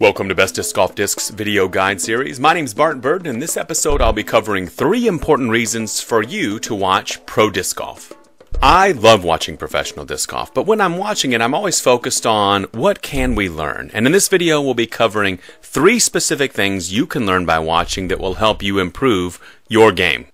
Welcome to Best Disc Golf Discs video guide series. My name is Bart Bird, and in this episode I'll be covering 3 important reasons for you to watch pro disc golf. I love watching professional disc golf, but when I'm watching it, I'm always focused on what can we learn. And in this video, we'll be covering 3 specific things you can learn by watching that will help you improve your game.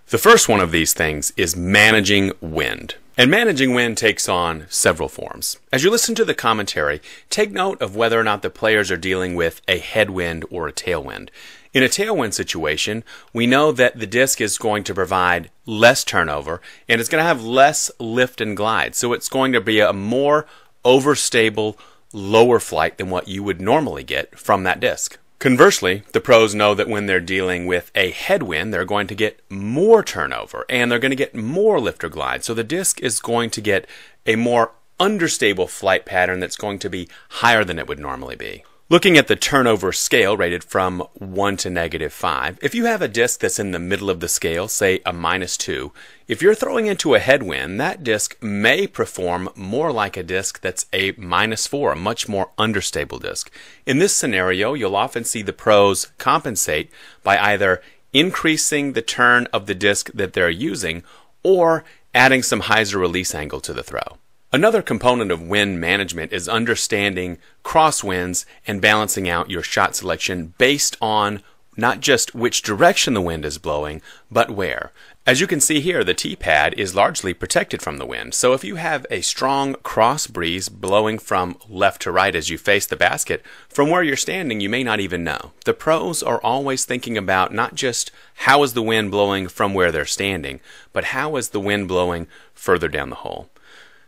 The first one of these things is managing wind. And managing wind takes on several forms. As you listen to the commentary, take note of whether or not the players are dealing with a headwind or a tailwind. In a tailwind situation, we know that the disc is going to provide less turnover and it's going to have less lift and glide. So it's going to be a more overstable, lower flight than what you would normally get from that disc. Conversely, the pros know that when they're dealing with a headwind, they're going to get more turnover and they're going to get more lift or glide. So the disc is going to get a more understable flight pattern that's going to be higher than it would normally be. Looking at the turnover scale rated from 1 to -5, if you have a disc that's in the middle of the scale, say a -2, if you're throwing into a headwind, that disc may perform more like a disc that's a -4, a much more understable disc. In this scenario, you'll often see the pros compensate by either increasing the turn of the disc that they're using or adding some hyzer release angle to the throw. Another component of wind management is understanding crosswinds and balancing out your shot selection based on not just which direction the wind is blowing, but where. As you can see here, the tee pad is largely protected from the wind. So if you have a strong cross breeze blowing from left to right as you face the basket, from where you're standing, you may not even know. The pros are always thinking about not just how is the wind blowing from where they're standing, but how is the wind blowing further down the hole.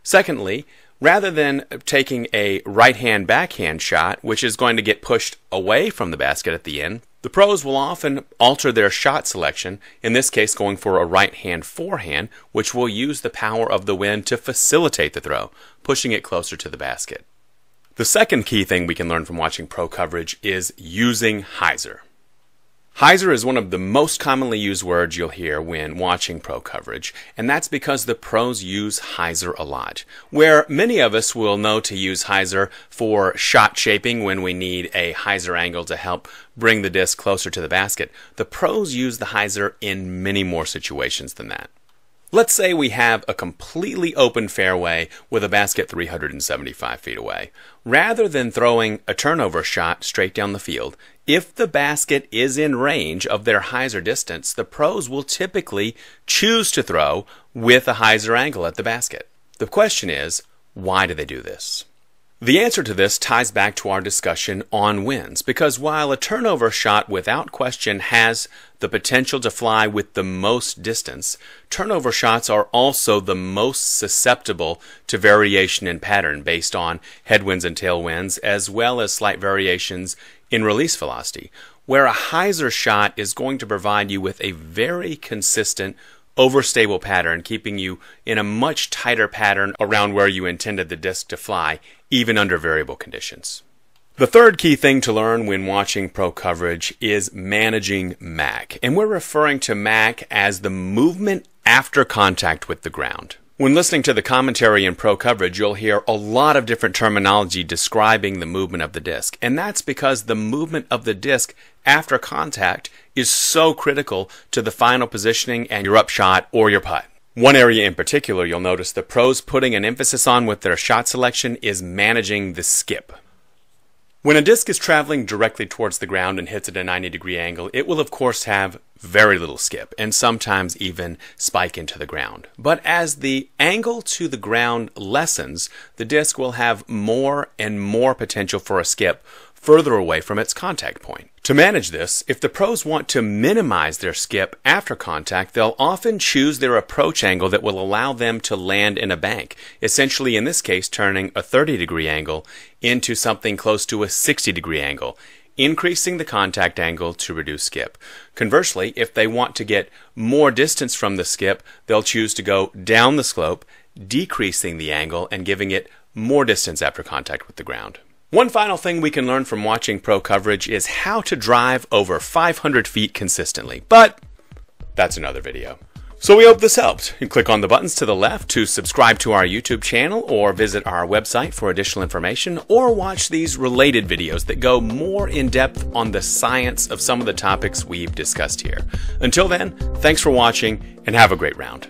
Secondly, rather than taking a right-hand backhand shot, which is going to get pushed away from the basket at the end, the pros will often alter their shot selection, in this case going for a right-hand forehand, which will use the power of the wind to facilitate the throw, pushing it closer to the basket. The second key thing we can learn from watching pro coverage is using hyzer. Hyzer is one of the most commonly used words you'll hear when watching pro coverage, and that's because the pros use hyzer a lot. Where many of us will know to use hyzer for shot shaping when we need a hyzer angle to help bring the disc closer to the basket, the pros use the hyzer in many more situations than that. Let's say we have a completely open fairway with a basket 375 feet away. Rather than throwing a turnover shot straight down the field, if the basket is in range of their hyzer distance, the pros will typically choose to throw with a hyzer angle at the basket. The question is, why do they do this? The answer to this ties back to our discussion on winds, because while a turnover shot without question has the potential to fly with the most distance, turnover shots are also the most susceptible to variation in pattern based on headwinds and tailwinds, as well as slight variations in release velocity, where a hyzer shot is going to provide you with a very consistent overstable pattern, keeping you in a much tighter pattern around where you intended the disc to fly, even under variable conditions. The third key thing to learn when watching pro coverage is managing MAC, and we're referring to MAC as the movement after contact with the ground. When listening to the commentary in pro coverage, you'll hear a lot of different terminology describing the movement of the disc, and that's because the movement of the disc after contact is so critical to the final positioning and your upshot or your putt. One area in particular you'll notice the pros putting an emphasis on with their shot selection is managing the skip. When a disc is traveling directly towards the ground and hits at a 90-degree angle, it will of course have very little skip and sometimes even spike into the ground. But as the angle to the ground lessens, the disc will have more and more potential for a skip further away from its contact point. To manage this, if the pros want to minimize their skip after contact, they'll often choose their approach angle that will allow them to land in a bank, essentially in this case turning a 30-degree angle into something close to a 60-degree angle, increasing the contact angle to reduce skip. Conversely, if they want to get more distance from the skip, they'll choose to go down the slope, decreasing the angle and giving it more distance after contact with the ground. One final thing we can learn from watching pro coverage is how to drive over 500 feet consistently, but that's another video. So we hope this helped. You click on the buttons to the left to subscribe to our YouTube channel or visit our website for additional information or watch these related videos that go more in depth on the science of some of the topics we've discussed here. Until then, thanks for watching and have a great round.